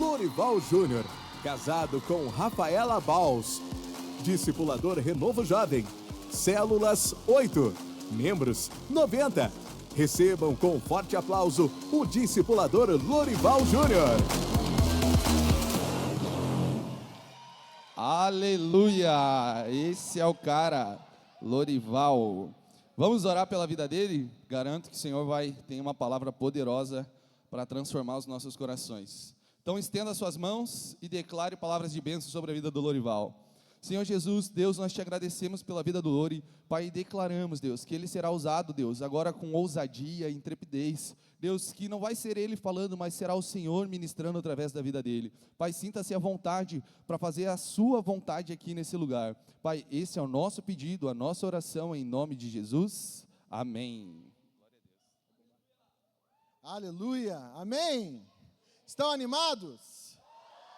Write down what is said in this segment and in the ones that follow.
Lorival Júnior, casado com Rafaela Baus. Discipulador Renovo Jovem, células 8, membros 90. Recebam com forte aplauso o discipulador Lorival Júnior. Aleluia! Esse é o cara, Lorival. Vamos orar pela vida dele? Garanto que o Senhor ter uma palavra poderosa para transformar os nossos corações. Então estenda suas mãos e declare palavras de bênção sobre a vida do Lorival. Senhor Jesus, Deus, nós te agradecemos pela vida do Lori, Pai, e declaramos, Deus, que ele será usado, Deus, agora com ousadia e intrepidez, Deus, que não vai ser ele falando, mas será o Senhor ministrando através da vida dele. Pai, sinta-se à vontade para fazer a sua vontade aqui nesse lugar. Pai, esse é o nosso pedido, a nossa oração em nome de Jesus, amém. Aleluia, amém. Estão animados?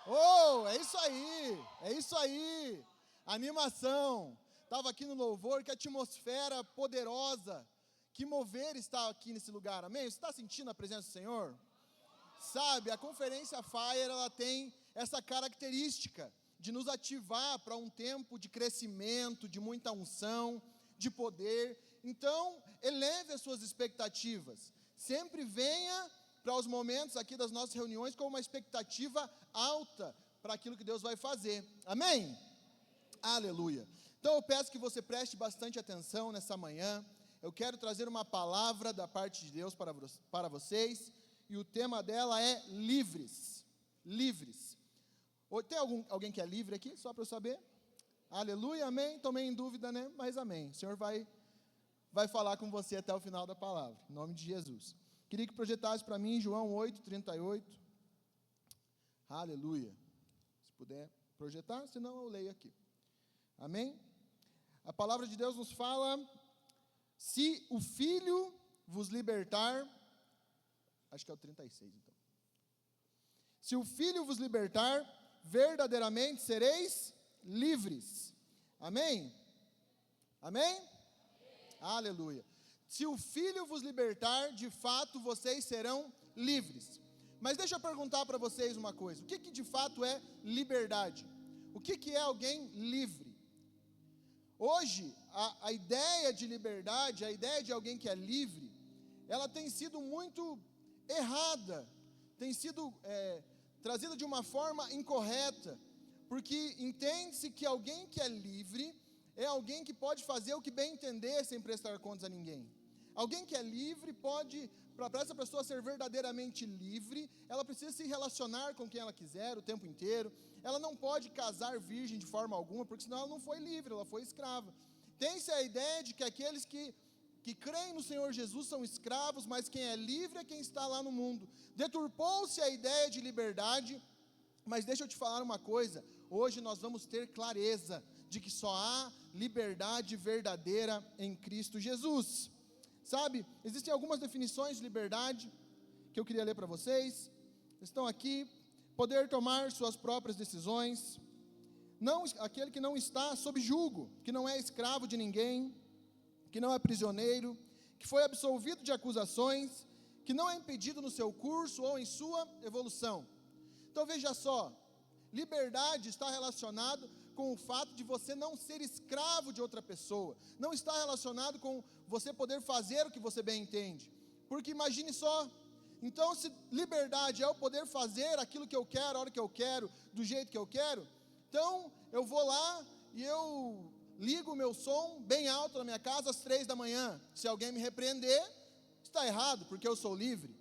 Oh, é isso aí, animação. Estava aqui no louvor, que atmosfera poderosa, que mover está aqui nesse lugar, amém? Você está sentindo a presença do Senhor? Sabe, a conferência Fire, ela tem essa característica de nos ativar para um tempo de crescimento, de muita unção, de poder. Então, eleve as suas expectativas, sempre venha para os momentos aqui das nossas reuniões com uma expectativa alta para aquilo que Deus vai fazer, amém? Aleluia. Então eu peço que você preste bastante atenção nessa manhã. Eu quero trazer uma palavra da parte de Deus para vocês, e o tema dela é livres, livres. Tem alguém que é livre aqui, só para eu saber? Aleluia, amém? Estou meio em dúvida, né? Mas amém, o Senhor vai falar com você até o final da palavra, em nome de Jesus. Queria que projetasse para mim João 8:38. Aleluia. Se puder projetar, senão eu leio aqui. Amém? A palavra de Deus nos fala: se o Filho vos libertar, acho que é o 36 então. Se o Filho vos libertar, verdadeiramente sereis livres. Amém? Amém? Aleluia. Se o Filho vos libertar, de fato vocês serão livres. Mas deixa eu perguntar para vocês uma coisa: o que de fato é liberdade? O que é alguém livre? Hoje, a ideia de liberdade, a ideia de alguém que é livre, ela tem sido muito errada, tem sido trazida de uma forma incorreta, porque entende-se que alguém que é livre é alguém que pode fazer o que bem entender sem prestar contas a ninguém. Alguém que é livre pode, para essa pessoa ser verdadeiramente livre, ela precisa se relacionar com quem ela quiser o tempo inteiro. Ela não pode casar virgem de forma alguma, porque senão ela não foi livre, ela foi escrava. Tem-se a ideia de que aqueles que creem no Senhor Jesus são escravos, mas quem é livre é quem está lá no mundo. Deturpou-se a ideia de liberdade, mas deixa eu te falar uma coisa: hoje nós vamos ter clareza de que só há liberdade verdadeira em Cristo Jesus. Sabe, existem algumas definições de liberdade que eu queria ler para vocês. Estão aqui: poder tomar suas próprias decisões, aquele que não está sob julgo, que não é escravo de ninguém, que não é prisioneiro, que foi absolvido de acusações, que não é impedido no seu curso ou em sua evolução. Então veja só, liberdade está relacionado com o fato de você não ser escravo de outra pessoa, não está relacionado com você poder fazer o que você bem entende, porque imagine só, então se liberdade é eu poder fazer aquilo que eu quero, a hora que eu quero, do jeito que eu quero, então eu vou lá e eu ligo o meu som bem alto na minha casa às 3 da manhã, se alguém me repreender, está errado, porque eu sou livre.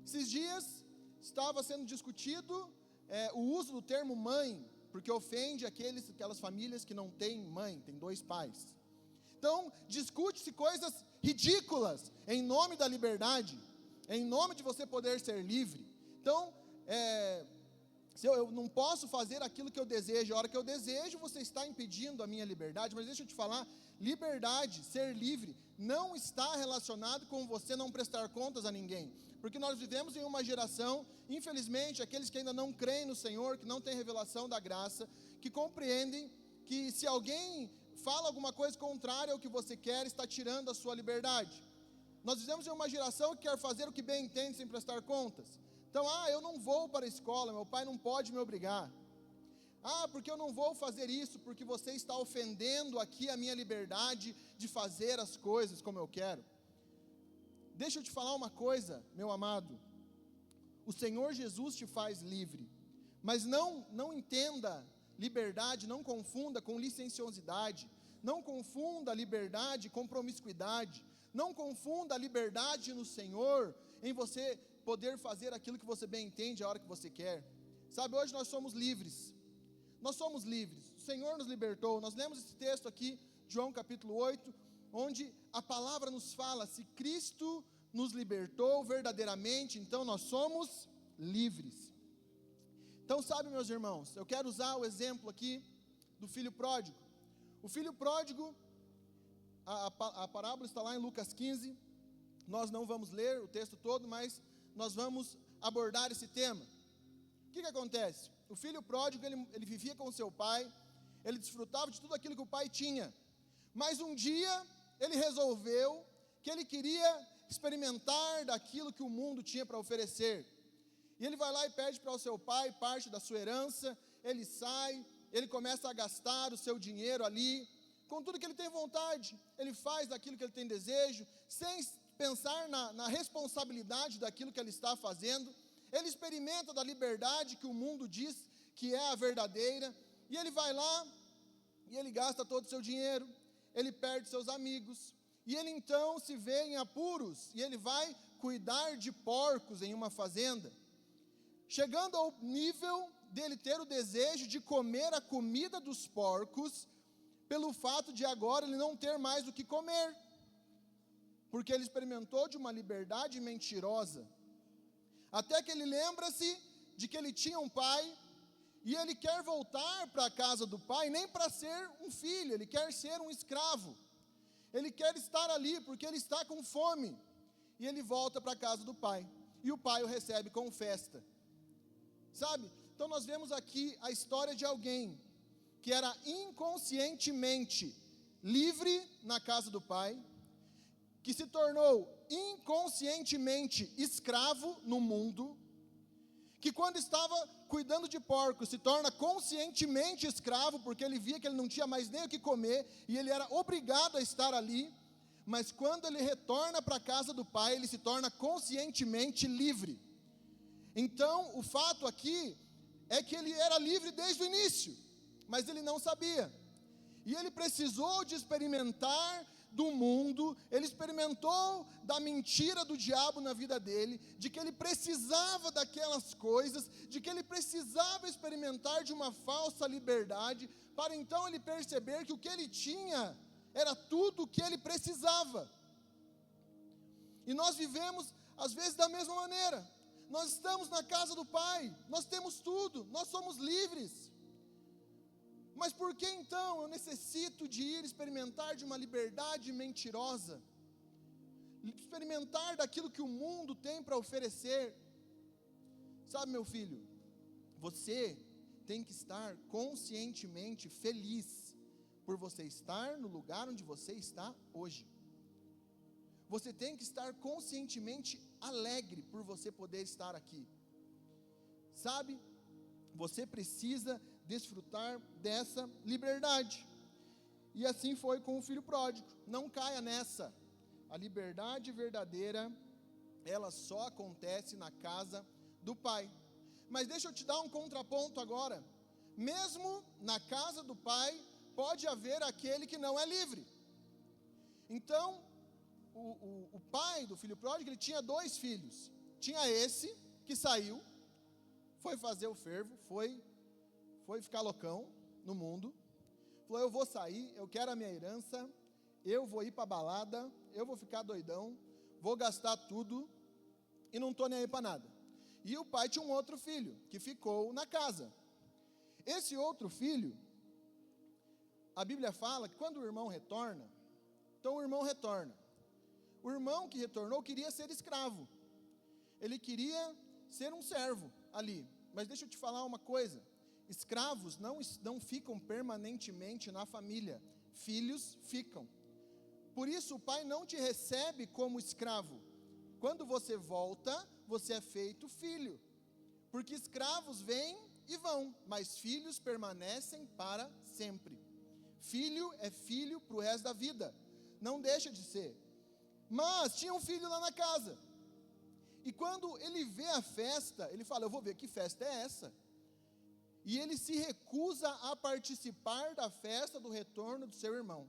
Esses dias estava sendo discutido o uso do termo mãe, porque ofende aquelas famílias que não têm mãe, tem 2 pais. Então, discute-se coisas ridículas em nome da liberdade, em nome de você poder ser livre. Então, se eu não posso fazer aquilo que eu desejo, a hora que eu desejo, você está impedindo a minha liberdade. Mas deixa eu te falar, liberdade, ser livre, não está relacionado com você não prestar contas a ninguém, porque nós vivemos em uma geração, infelizmente, aqueles que ainda não creem no Senhor, que não têm revelação da graça, que compreendem que se alguém fala alguma coisa contrária ao que você quer, está tirando a sua liberdade. Nós vivemos em uma geração que quer fazer o que bem entende sem prestar contas. Então, eu não vou para a escola, meu pai não pode me obrigar. Porque eu não vou fazer isso, porque você está ofendendo aqui a minha liberdade de fazer as coisas como eu quero. Deixa eu te falar uma coisa, meu amado. O Senhor Jesus te faz livre, mas não entenda liberdade, não confunda com licenciosidade, não confunda a liberdade com promiscuidade, não confunda a liberdade no Senhor em você poder fazer aquilo que você bem entende a hora que você quer. Sabe, hoje nós somos livres. Nós somos livres, o Senhor nos libertou. Nós lemos esse texto aqui, João capítulo 8, onde a palavra nos fala, se Cristo nos libertou verdadeiramente, então nós somos livres. Então, sabe, meus irmãos, eu quero usar o exemplo aqui do filho pródigo. O filho pródigo, a parábola está lá em Lucas 15, nós não vamos ler o texto todo, mas nós vamos abordar esse tema. O que acontece? O filho pródigo, ele vivia com o seu pai, ele desfrutava de tudo aquilo que o pai tinha, mas um dia ele resolveu que ele queria experimentar daquilo que o mundo tinha para oferecer, e ele vai lá e pede para o seu pai parte da sua herança. Ele sai, ele começa a gastar o seu dinheiro ali, com tudo que ele tem vontade, ele faz daquilo que ele tem desejo, sem pensar na responsabilidade daquilo que ele está fazendo. Ele experimenta da liberdade que o mundo diz que é a verdadeira, e ele vai lá, e ele gasta todo o seu dinheiro, ele perde seus amigos, e ele então se vê em apuros, e ele vai cuidar de porcos em uma fazenda, chegando ao nível dele ter o desejo de comer a comida dos porcos, pelo fato de agora ele não ter mais o que comer, porque ele experimentou de uma liberdade mentirosa, até que ele lembra-se de que ele tinha um pai, e ele quer voltar para a casa do pai, nem para ser um filho, ele quer ser um escravo, ele quer estar ali, porque ele está com fome, e ele volta para a casa do pai, e o pai o recebe com festa, sabe? Então nós vemos aqui a história de alguém, que era inconscientemente livre na casa do pai, que se tornou inconscientemente escravo no mundo, que quando estava cuidando de porcos, se torna conscientemente escravo, porque ele via que ele não tinha mais nem o que comer, e ele era obrigado a estar ali, mas quando ele retorna para a casa do pai, ele se torna conscientemente livre. Então, o fato aqui é que ele era livre desde o início, mas ele não sabia, e ele precisou de experimentar do mundo, ele experimentou da mentira do diabo na vida dele, de que ele precisava daquelas coisas, de que ele precisava experimentar de uma falsa liberdade, para então ele perceber que o que ele tinha era tudo o que ele precisava. E nós vivemos às vezes da mesma maneira. Nós estamos na casa do Pai, nós temos tudo, nós somos livres. Mas por que então eu necessito de ir experimentar de uma liberdade mentirosa? Experimentar daquilo que o mundo tem para oferecer? Sabe, meu filho, você tem que estar conscientemente feliz por você estar no lugar onde você está hoje. Você tem que estar conscientemente alegre por você poder estar aqui. Sabe, você precisa desfrutar dessa liberdade. E assim foi com o filho pródigo. Não caia nessa. A liberdade verdadeira, ela só acontece na casa do Pai. Mas deixa eu te dar um contraponto agora. Mesmo na casa do Pai, pode haver aquele que não é livre. Então, o pai do filho pródigo, ele tinha 2 filhos. Tinha esse que saiu, foi fazer o fervo, foi ficar loucão no mundo, falou: eu vou sair, eu quero a minha herança, eu vou ir para a balada, eu vou ficar doidão, vou gastar tudo, e não estou nem aí para nada. E o pai tinha um outro filho, que ficou na casa. Esse outro filho, a Bíblia fala que quando o irmão retorna, então o irmão retorna. O irmão que retornou queria ser escravo, ele queria ser um servo ali. Mas deixa eu te falar uma coisa: escravos não ficam permanentemente na família, filhos ficam. Por isso o pai não te recebe como escravo. Quando você volta, você é feito filho. Porque escravos vêm e vão, mas filhos permanecem para sempre. Filho é filho para o resto da vida, não deixa de ser. Mas tinha um filho lá na casa, e quando ele vê a festa, ele fala: eu vou ver que festa é essa. E ele se recusa a participar da festa do retorno do seu irmão.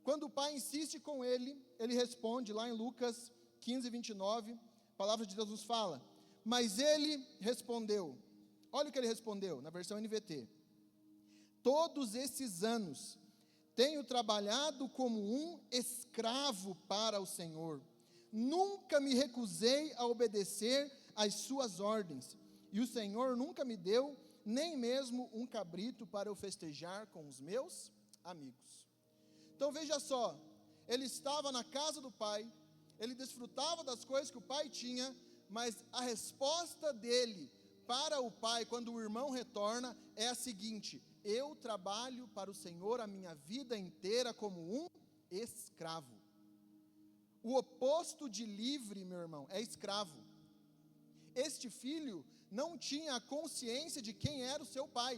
Quando o pai insiste com ele, ele responde lá em Lucas 15, 29, a palavra de Deus nos fala: mas ele respondeu, olha o que ele respondeu, na versão NVT: todos esses anos tenho trabalhado como um escravo para o Senhor, nunca me recusei a obedecer às suas ordens, e o Senhor nunca me deu nem mesmo um cabrito para eu festejar com os meus amigos. Então veja só, ele estava na casa do pai, ele desfrutava das coisas que o pai tinha, mas a resposta dele para o pai, quando o irmão retorna, é a seguinte: eu trabalho para o Senhor a minha vida inteira como um escravo. O oposto de livre, meu irmão, é escravo. Este filho não tinha a consciência de quem era o seu pai.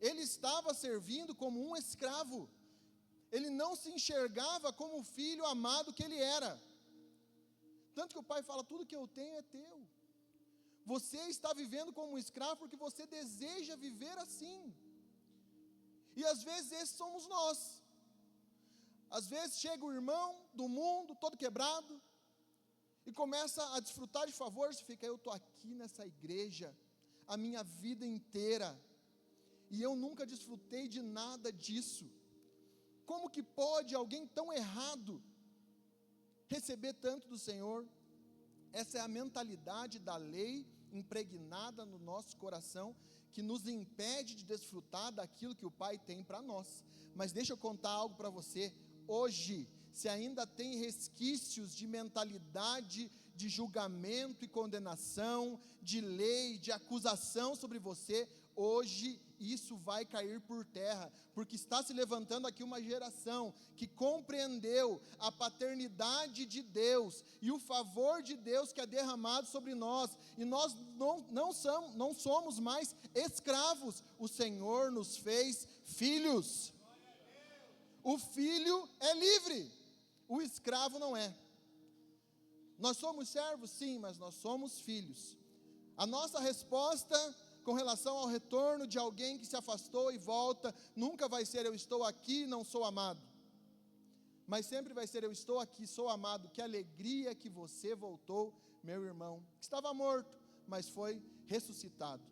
Ele estava servindo como um escravo. Ele não se enxergava como o filho amado que ele era. Tanto que o pai fala: tudo que eu tenho é teu. Você está vivendo como um escravo porque você deseja viver assim. E às vezes esses somos nós. Às vezes chega o irmão do mundo, todo quebrado, e começa a desfrutar de favores, e fica: eu estou aqui nessa igreja a minha vida inteira, e eu nunca desfrutei de nada disso. Como que pode alguém tão errado receber tanto do Senhor? Essa é a mentalidade da lei impregnada no nosso coração, que nos impede de desfrutar daquilo que o Pai tem para nós. Mas deixa eu contar algo para você. Hoje, se ainda tem resquícios de mentalidade de julgamento e condenação, de lei, de acusação sobre você, hoje isso vai cair por terra, porque está se levantando aqui uma geração que compreendeu a paternidade de Deus e o favor de Deus que é derramado sobre nós, e nós não somos mais escravos. O Senhor nos fez filhos. O filho é livre, o escravo não é. Nós somos servos, sim, mas nós somos filhos. A nossa resposta com relação ao retorno de alguém que se afastou e volta, nunca vai ser: eu estou aqui, não sou amado. Mas sempre vai ser: eu estou aqui, sou amado. Que alegria que você voltou, meu irmão, que estava morto, mas foi ressuscitado.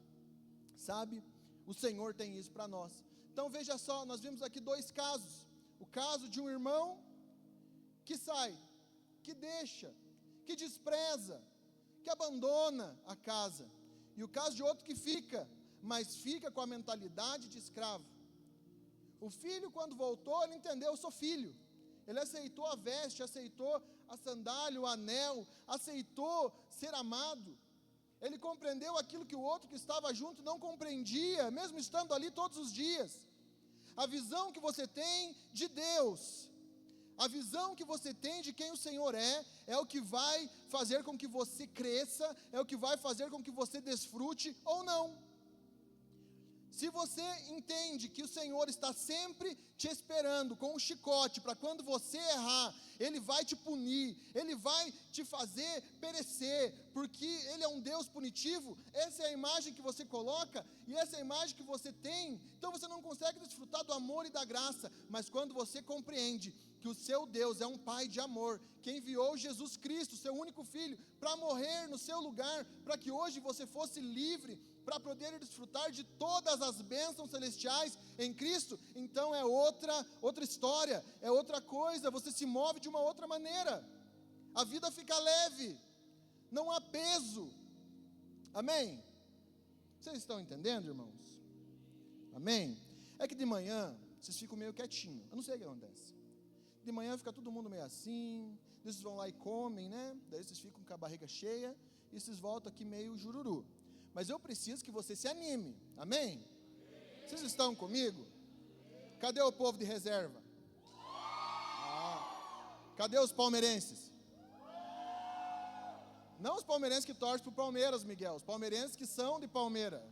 Sabe, o Senhor tem isso para nós. Então veja só, nós vimos aqui dois casos. O caso de um irmão que sai, que deixa, que despreza, que abandona a casa. E o caso de outro que fica, mas fica com a mentalidade de escravo. O filho, quando voltou, ele entendeu: eu sou filho. Ele aceitou a veste, aceitou a sandália, o anel, aceitou ser amado. Ele compreendeu aquilo que o outro que estava junto não compreendia, mesmo estando ali todos os dias. A visão que você tem de Deus, a visão que você tem de quem o Senhor é o que vai fazer com que você cresça, é o que vai fazer com que você desfrute ou não. Se você entende que o Senhor está sempre te esperando com um chicote, para quando você errar, Ele vai te punir, Ele vai te fazer perecer, porque Ele é um Deus punitivo, essa é a imagem que você coloca, e essa é a imagem que você tem, então você não consegue desfrutar do amor e da graça. Mas quando você compreende que o seu Deus é um Pai de amor, que enviou Jesus Cristo, seu único Filho, para morrer no seu lugar, para que hoje você fosse livre, para poder desfrutar de todas as bênçãos celestiais em Cristo, então é outra história, é outra coisa, você se move de uma outra maneira, a vida fica leve, não há peso. Amém? Vocês estão entendendo, irmãos? Amém? É que de manhã, vocês ficam meio quietinhos, eu não sei o que acontece. De manhã fica todo mundo meio assim, vocês vão lá e comem, né? Daí vocês ficam com a barriga cheia, e vocês voltam aqui meio jururu. Mas eu preciso que você se anime, amém? Vocês estão comigo? Cadê o povo de reserva? Cadê os palmeirenses? Não os palmeirenses que torcem pro Palmeiras, Miguel. Os palmeirenses que são de Palmeira.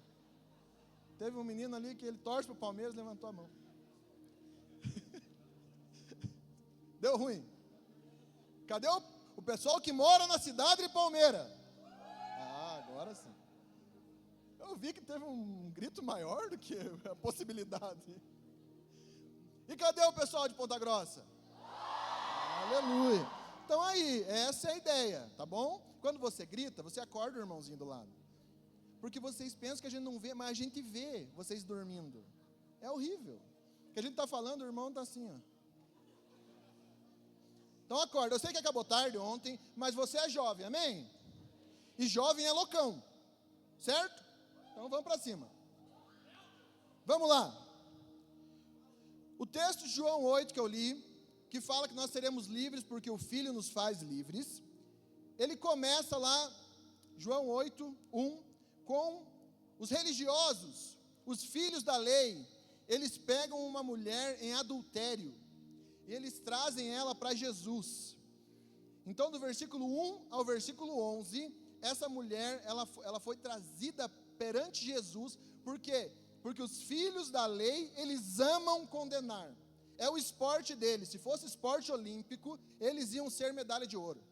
Teve um menino ali que ele torce pro Palmeiras, levantou a mão. Deu ruim. Cadê o pessoal que mora na cidade de Palmeira? Ah, agora sim. Eu vi que teve um grito maior do que a possibilidade. E cadê o pessoal de Ponta Grossa? Aleluia. Então aí, essa é a ideia, tá bom? Quando você grita, você acorda o irmãozinho do lado. Porque vocês pensam que a gente não vê, mas a gente vê vocês dormindo. É horrível. O que a gente está falando, o irmão está assim, ó. Então acorda, eu sei que acabou tarde ontem, mas você é jovem, amém? E jovem é loucão, certo? Então vamos para cima. Vamos lá. O texto de João 8 que eu li, que fala que nós seremos livres porque o Filho nos faz livres, ele começa lá, João 8, 1, com os religiosos, os filhos da lei. Eles pegam uma mulher em adultério, e eles trazem ela para Jesus. Então, do versículo 1 ao versículo 11, essa mulher, ela foi trazida perante Jesus. Por quê? Porque os filhos da lei, eles amam condenar. É o esporte deles. Se fosse esporte olímpico, eles iam ser medalha de ouro.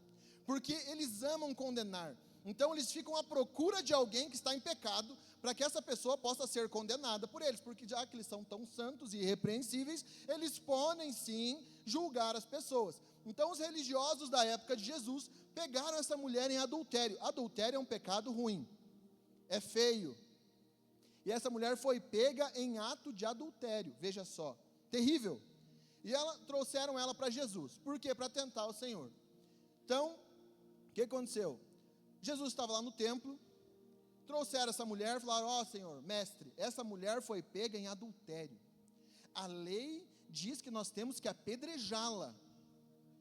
Porque eles amam condenar. Então, eles ficam à procura de alguém que está em pecado, para que essa pessoa possa ser condenada por eles, porque já que eles são tão santos e irrepreensíveis, eles podem sim julgar as pessoas. Então os religiosos da época de Jesus pegaram essa mulher em adultério. Adultério é um pecado ruim, é feio. E essa mulher foi pega em ato de adultério, veja só, terrível. E trouxeram ela para Jesus. Por quê? Para tentar o Senhor. Então, o que aconteceu? Jesus estava lá no templo, trouxeram essa mulher e falaram: ó, Senhor, mestre, essa mulher foi pega em adultério. A lei diz que nós temos que apedrejá-la,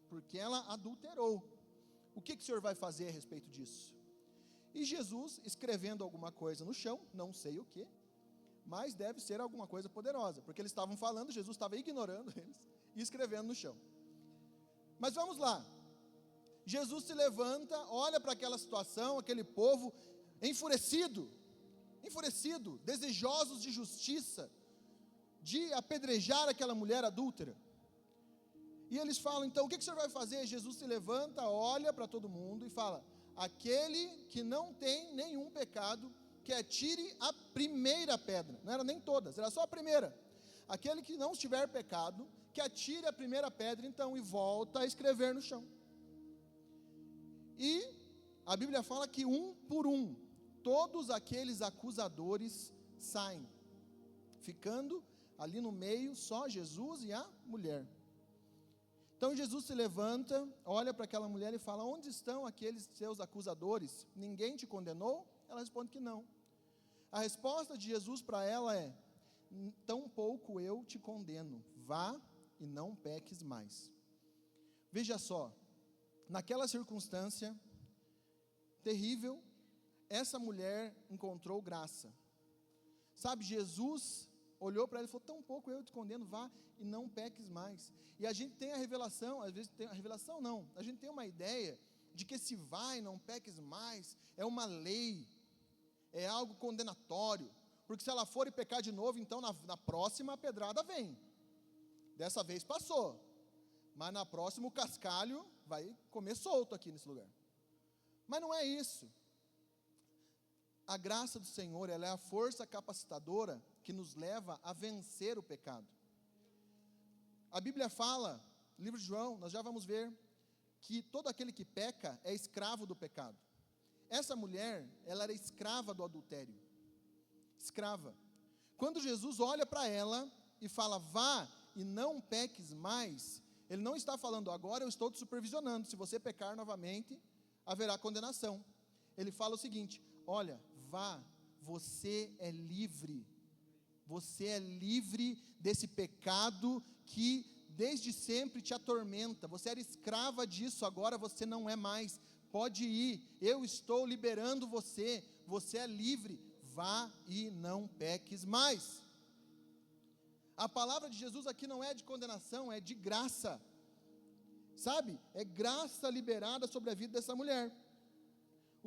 porque ela adulterou. O que o Senhor vai fazer a respeito disso? E Jesus, escrevendo alguma coisa no chão, não sei o que, mas deve ser alguma coisa poderosa, porque eles estavam falando, Jesus estava ignorando eles, e escrevendo no chão. Mas vamos lá. Jesus se levanta, olha para aquela situação, aquele povo enfurecido, desejosos de justiça, de apedrejar aquela mulher adúltera. E eles falam, então, o que o Senhor vai fazer? Jesus se levanta, olha para todo mundo e fala: aquele que não tem nenhum pecado, que atire a primeira pedra. Não era nem todas, era só a primeira. Aquele que não tiver pecado, que atire a primeira pedra, então, e volta a escrever no chão. E a Bíblia fala que um por um, todos aqueles acusadores saem, ficando ali no meio só Jesus e a mulher. Então Jesus se levanta, olha para aquela mulher e fala: onde estão aqueles seus acusadores? Ninguém te condenou? Ela responde que não. A resposta de Jesus para ela é: tão pouco eu te condeno, vá e não peques mais. Veja só, naquela circunstância terrível, essa mulher encontrou graça. Sabe, Jesus olhou para ela e falou: tão pouco eu te condeno, vá e não peques mais. E a gente tem a revelação, às vezes tem a revelação não, a gente tem uma ideia de que esse vai e não peques mais é uma lei, é algo condenatório, porque se ela for e pecar de novo, então na próxima a pedrada vem. Dessa vez passou, mas na próxima o cascalho vai comer solto aqui nesse lugar. Mas não é isso. A graça do Senhor, ela é a força capacitadora que nos leva a vencer o pecado. A Bíblia fala, no livro de João, nós já vamos ver, que todo aquele que peca é escravo do pecado. Essa mulher, ela era escrava do adultério. Escrava. Quando Jesus olha para ela e fala: vá e não peques mais, ele não está falando: agora eu estou te supervisionando, se você pecar novamente, haverá condenação. Ele fala o seguinte: olha, vá, você é livre desse pecado que desde sempre te atormenta, você era escrava disso, agora você não é mais, pode ir, eu estou liberando você, você é livre, vá e não peques mais. A palavra de Jesus aqui não é de condenação, é de graça, sabe, é graça liberada sobre a vida dessa mulher.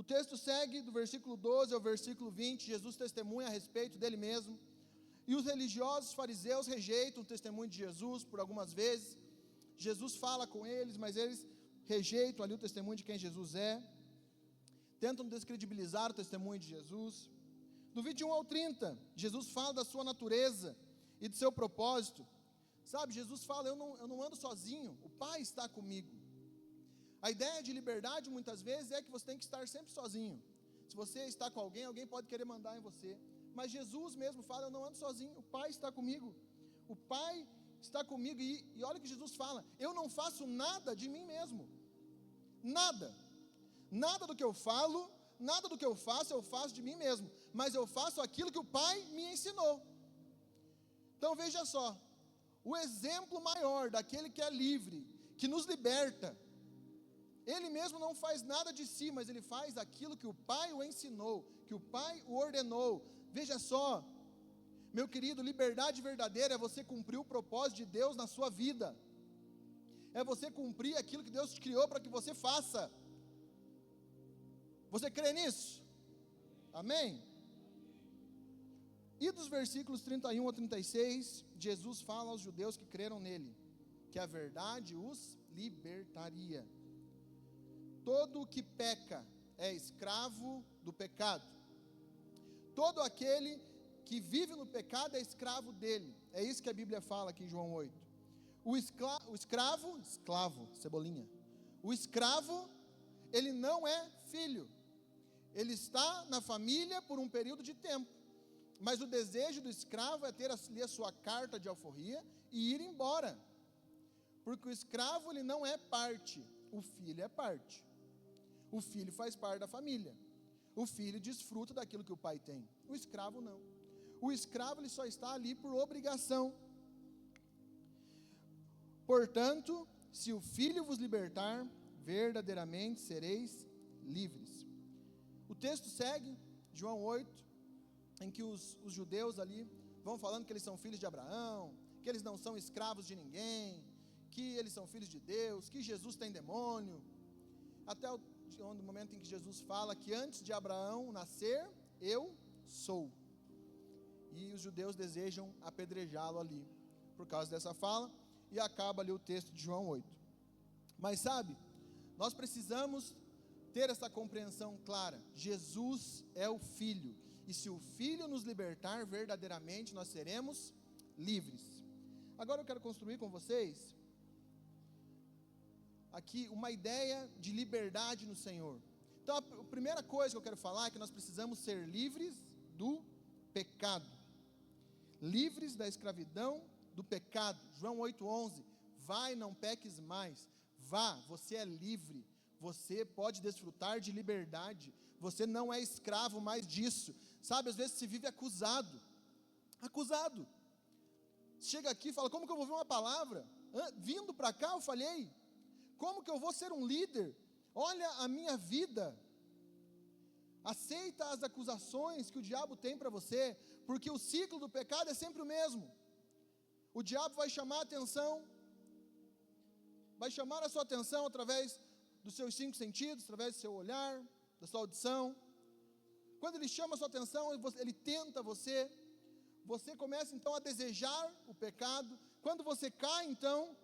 O texto segue do versículo 12 ao versículo 20, Jesus testemunha a respeito dele mesmo, e os religiosos fariseus rejeitam o testemunho de Jesus por algumas vezes. Jesus fala com eles, mas eles rejeitam ali o testemunho de quem Jesus é, tentam descredibilizar o testemunho de Jesus. Do 21 ao 30, Jesus fala da sua natureza e do seu propósito. Sabe, Jesus fala, eu não ando sozinho, o Pai está comigo. A ideia de liberdade muitas vezes é que você tem que estar sempre sozinho. Se você está com alguém, alguém pode querer mandar em você. Mas Jesus mesmo fala, eu não ando sozinho, o Pai está comigo. O Pai está comigo e olha o que Jesus fala, eu não faço nada de mim mesmo. Nada. Nada do que eu falo, nada do que eu faço de mim mesmo. Mas eu faço aquilo que o Pai me ensinou. Então veja só, o exemplo maior daquele que é livre, que nos liberta, ele mesmo não faz nada de si, mas ele faz aquilo que o Pai o ensinou, que o Pai o ordenou. Veja só, meu querido, liberdade verdadeira é você cumprir o propósito de Deus na sua vida, é você cumprir aquilo que Deus te criou para que você faça. Você crê nisso? Amém? E dos versículos 31 a 36, Jesus fala aos judeus que creram nele, que a verdade os libertaria. Todo o que peca é escravo do pecado. Todo aquele que vive no pecado é escravo dele. É isso que a Bíblia fala aqui em João 8. O escravo, cebolinha. O escravo, ele não é filho. Ele está na família por um período de tempo. Mas o desejo do escravo é ter a sua carta de alforria e ir embora. Porque o escravo, ele não é parte, o filho é parte. O filho faz parte da família. O filho desfruta daquilo que o pai tem. O escravo não. O escravo, ele só está ali por obrigação. Portanto, se o filho vos libertar, verdadeiramente sereis livres. O texto segue, João 8, em que os judeus ali vão falando que eles são filhos de Abraão, que eles não são escravos de ninguém, que eles são filhos de Deus, que Jesus tem demônio, até o momento em que Jesus fala que antes de Abraão nascer, eu sou, e os judeus desejam apedrejá-lo ali, por causa dessa fala, e acaba ali o texto de João 8, mas sabe, nós precisamos ter essa compreensão clara, Jesus é o Filho, e se o Filho nos libertar, verdadeiramente nós seremos livres. Agora eu quero construir com vocês aqui uma ideia de liberdade no Senhor. Então a primeira coisa que eu quero falar é que nós precisamos ser livres do pecado, livres da escravidão do pecado. João 8,11, vai, não peques mais, vá, você é livre, você pode desfrutar de liberdade, você não é escravo mais disso. Sabe, às vezes se vive acusado, chega aqui e fala, como que eu vou ver uma palavra, vindo para cá eu falhei, como que eu vou ser um líder, olha a minha vida, aceita as acusações que o diabo tem para você, porque o ciclo do pecado é sempre o mesmo, o diabo vai chamar a atenção, vai chamar a sua atenção através dos seus 5 sentidos, através do seu olhar, da sua audição. Quando ele chama a sua atenção, ele tenta você começa então a desejar o pecado. Quando você cai, então,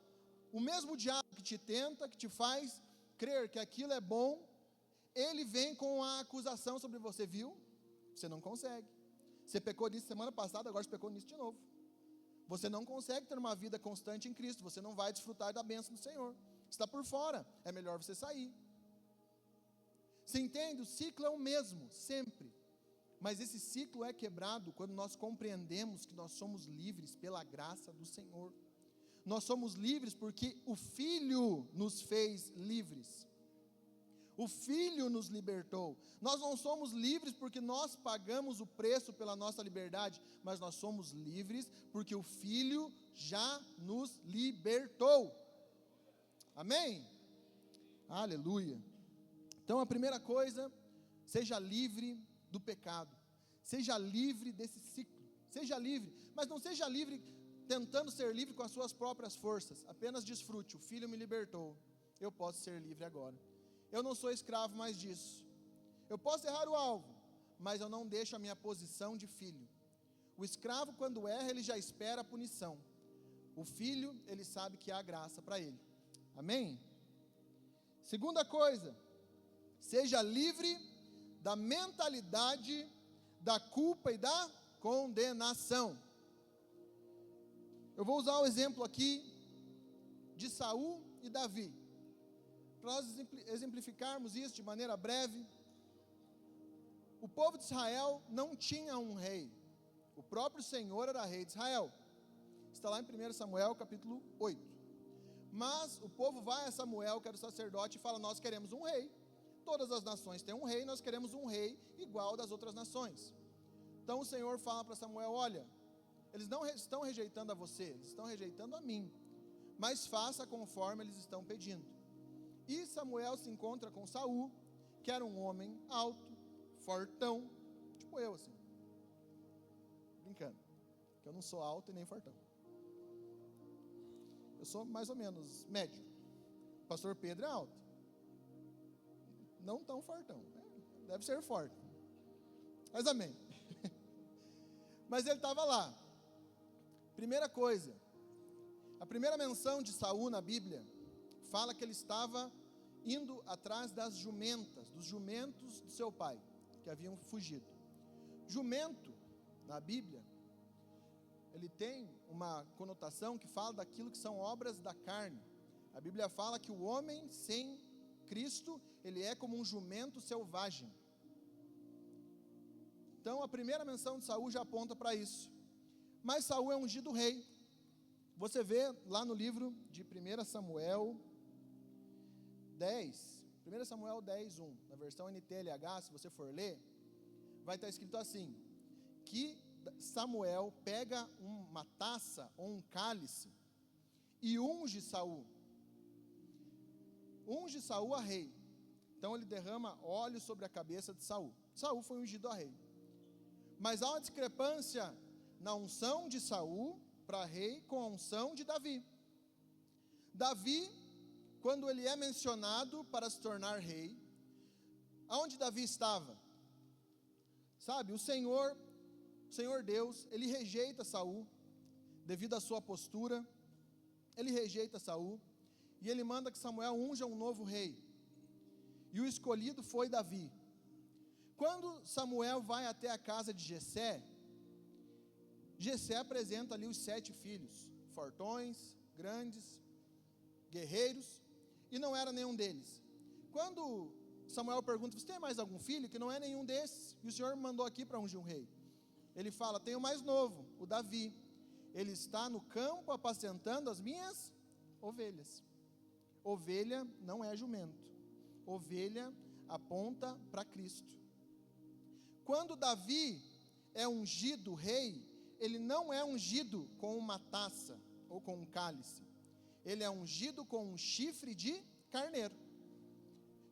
o mesmo diabo que te tenta, que te faz crer que aquilo é bom, ele vem com a acusação sobre você, viu? Você não consegue. Você pecou nisso semana passada, agora você pecou nisso de novo. Você não consegue ter uma vida constante em Cristo, você não vai desfrutar da bênção do Senhor. Está por fora, é melhor você sair. Você entende? O ciclo é o mesmo, sempre. Mas esse ciclo é quebrado quando nós compreendemos que nós somos livres pela graça do Senhor. Nós somos livres porque o Filho nos fez livres. O Filho nos libertou. Nós não somos livres porque nós pagamos o preço pela nossa liberdade, mas nós somos livres porque o Filho já nos libertou. Amém? Aleluia. Então a primeira coisa, seja livre do pecado, seja livre desse ciclo, seja livre, mas não seja livre tentando ser livre com as suas próprias forças, apenas desfrute, o Filho me libertou, eu posso ser livre agora, eu não sou escravo mais disso, Eu posso errar o alvo, mas eu não deixo a minha posição de filho. O escravo, quando erra, ele já espera a punição. O filho, ele sabe que há graça para ele. Amém? Segunda coisa, seja livre da mentalidade da culpa e da condenação. Eu vou usar o exemplo aqui de Saul e Davi. Para nós exemplificarmos isso de maneira breve, o povo de Israel não tinha um rei. O próprio Senhor era rei de Israel. Está lá em 1 Samuel capítulo 8. Mas o povo vai a Samuel, que era o sacerdote, e fala: nós queremos um rei. Todas as nações têm um rei, nós queremos um rei igual das outras nações. Então o Senhor fala para Samuel: olha, eles não estão rejeitando a você, eles estão rejeitando a mim, mas faça conforme eles estão pedindo. E Samuel se encontra com Saul, que era um homem alto, fortão, tipo eu assim, brincando, que eu não sou alto e nem fortão, eu sou mais ou menos médio. O pastor Pedro é alto, não tão fortão, deve ser forte, mas amém. Mas ele estava lá. Primeira coisa, a primeira menção de Saul na Bíblia fala que ele estava indo atrás das jumentas, dos jumentos do seu pai, que haviam fugido. Jumento, na Bíblia, ele tem uma conotação que fala daquilo que são obras da carne. A Bíblia fala que o homem sem Cristo, ele é como um jumento selvagem. Então a primeira menção de Saul já aponta para isso. Mas Saul é ungido rei. Você vê lá no livro de 1 Samuel 10, 1 Samuel 10, 1, na versão NTLH, se você for ler, vai estar escrito assim, que Samuel pega uma taça ou um cálice e unge Saul a rei. Então ele derrama óleo sobre a cabeça de Saul. Saul foi ungido a rei. Mas há uma discrepância na unção de Saul para rei com a unção de Davi. Davi, quando ele é mencionado para se tornar rei, aonde Davi estava? Sabe, o Senhor Deus, ele rejeita Saul, devido à sua postura, ele rejeita Saul, e ele manda que Samuel unja um novo rei, e o escolhido foi Davi. Quando Samuel vai até a casa de Jessé, Jessé apresenta ali os 7 filhos, fortões, grandes, guerreiros, e não era nenhum deles. Quando Samuel pergunta: você tem mais algum filho? Que não é nenhum desses, e o Senhor me mandou aqui para ungir um rei. Ele fala: tem o mais novo, o Davi, ele está no campo apacentando as minhas ovelhas. Ovelha não é jumento, ovelha aponta para Cristo. Quando Davi é ungido rei, ele não é ungido com uma taça ou com um cálice, ele é ungido com um chifre de carneiro.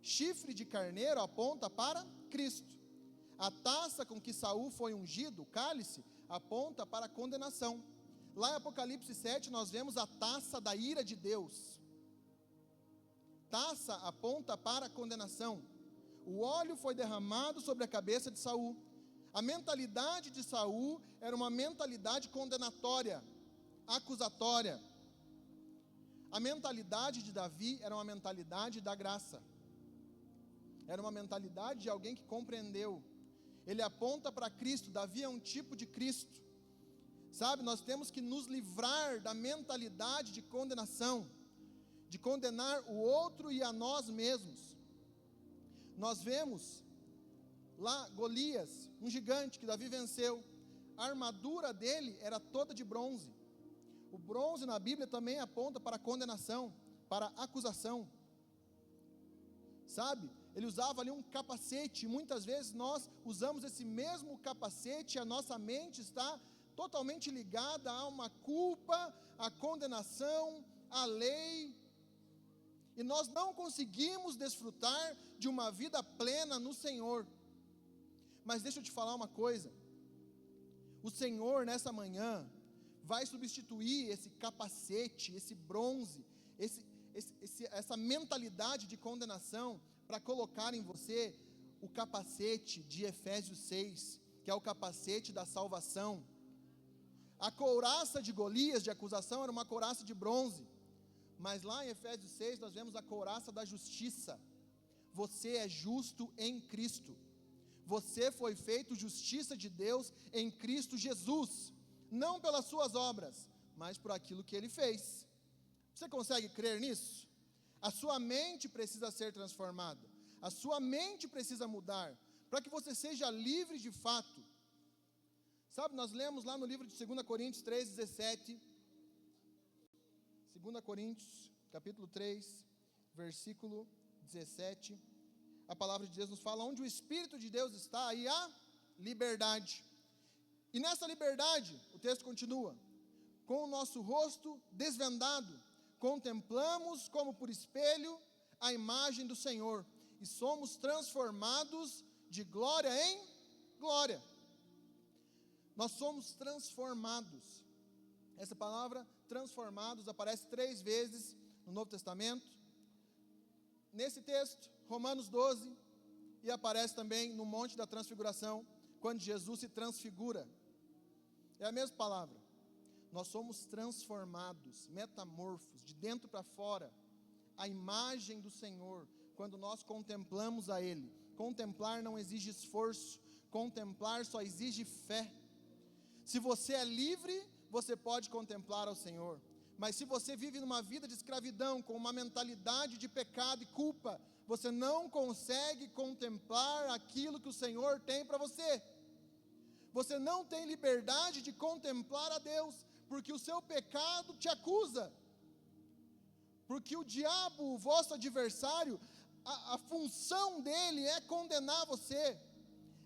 Chifre de carneiro aponta para Cristo. A taça com que Saul foi ungido, o cálice, aponta para a condenação. Lá em Apocalipse 7 nós vemos a taça da ira de Deus. Taça aponta para a condenação. O óleo foi derramado sobre a cabeça de Saul. A mentalidade de Saul era uma mentalidade condenatória, acusatória. A mentalidade de Davi era uma mentalidade da graça. Era uma mentalidade de alguém que compreendeu. Ele aponta para Cristo. Davi é um tipo de Cristo. Sabe, nós temos que nos livrar da mentalidade de condenação, de condenar o outro e a nós mesmos. Nós vemos lá Golias, um gigante que Davi venceu. A armadura dele era toda de bronze. O bronze na Bíblia também aponta para a condenação, para a acusação. Sabe, ele usava ali um capacete. Muitas vezes nós usamos esse mesmo capacete e a nossa mente está totalmente ligada a uma culpa, a condenação, a lei. E nós não conseguimos desfrutar de uma vida plena no Senhor. Mas deixa eu te falar uma coisa. O Senhor nessa manhã vai substituir esse capacete, esse bronze, essa mentalidade de condenação, para colocar em você o capacete de Efésios 6, que é o capacete da salvação. A couraça de Golias, de acusação, era uma couraça de bronze. Mas lá em Efésios 6, nós vemos a couraça da justiça. Você é justo em Cristo. Você foi feito justiça de Deus em Cristo Jesus. Não pelas suas obras, mas por aquilo que Ele fez. Você consegue crer nisso? A sua mente precisa ser transformada. A sua mente precisa mudar, para que você seja livre de fato. Sabe, nós lemos lá no livro de 2 Coríntios 3,17. 2 Coríntios, capítulo 3, versículo 17. A palavra de Deus nos fala: onde o Espírito de Deus está, aí há liberdade. E nessa liberdade, o texto continua: com o nosso rosto desvendado, contemplamos como por espelho a imagem do Senhor, e somos transformados de glória em glória. Nós somos transformados. Essa palavra transformados aparece 3 vezes no Novo Testamento. Nesse texto, Romanos 12, e aparece também no Monte da Transfiguração, quando Jesus se transfigura. É a mesma palavra. Nós somos transformados, metamorfos, de dentro para fora, a imagem do Senhor, quando nós contemplamos a Ele. Contemplar não exige esforço, contemplar só exige fé. Se você é livre, você pode contemplar ao Senhor. Mas se você vive numa vida de escravidão, com uma mentalidade de pecado e culpa, você não consegue contemplar aquilo que o Senhor tem para você. Você não tem liberdade de contemplar a Deus, porque o seu pecado te acusa. Porque o diabo, o vosso adversário, a função dele é condenar você,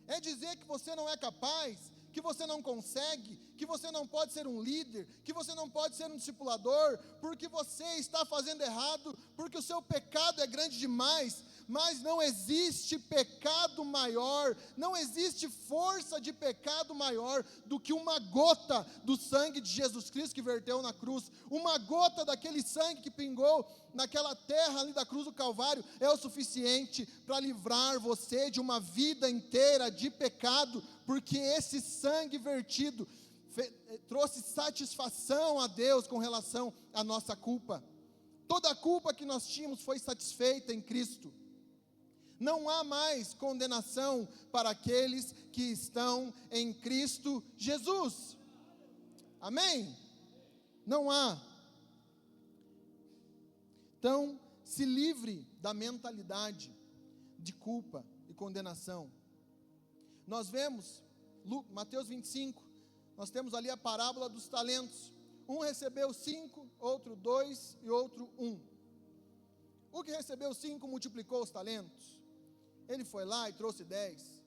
é dizer que você não é capaz, que você não consegue, que você não pode ser um líder, que você não pode ser um discipulador, porque você está fazendo errado, porque o seu pecado é grande demais. Mas não existe pecado maior, não existe força de pecado maior do que uma gota do sangue de Jesus Cristo que verteu na cruz. Uma gota daquele sangue que pingou naquela terra ali da cruz do Calvário é o suficiente para livrar você de uma vida inteira de pecado, porque esse sangue vertido trouxe satisfação a Deus com relação à nossa culpa. Toda a culpa que nós tínhamos foi satisfeita em Cristo. Não há mais condenação para aqueles que estão em Cristo Jesus. Amém? Não há. Então, se livre da mentalidade de culpa e condenação. Nós vemos, Mateus 25, nós temos ali a parábola dos talentos. Um recebeu 5, outro 2 e outro 1. O que recebeu 5 multiplicou os talentos. Ele foi lá e trouxe 10.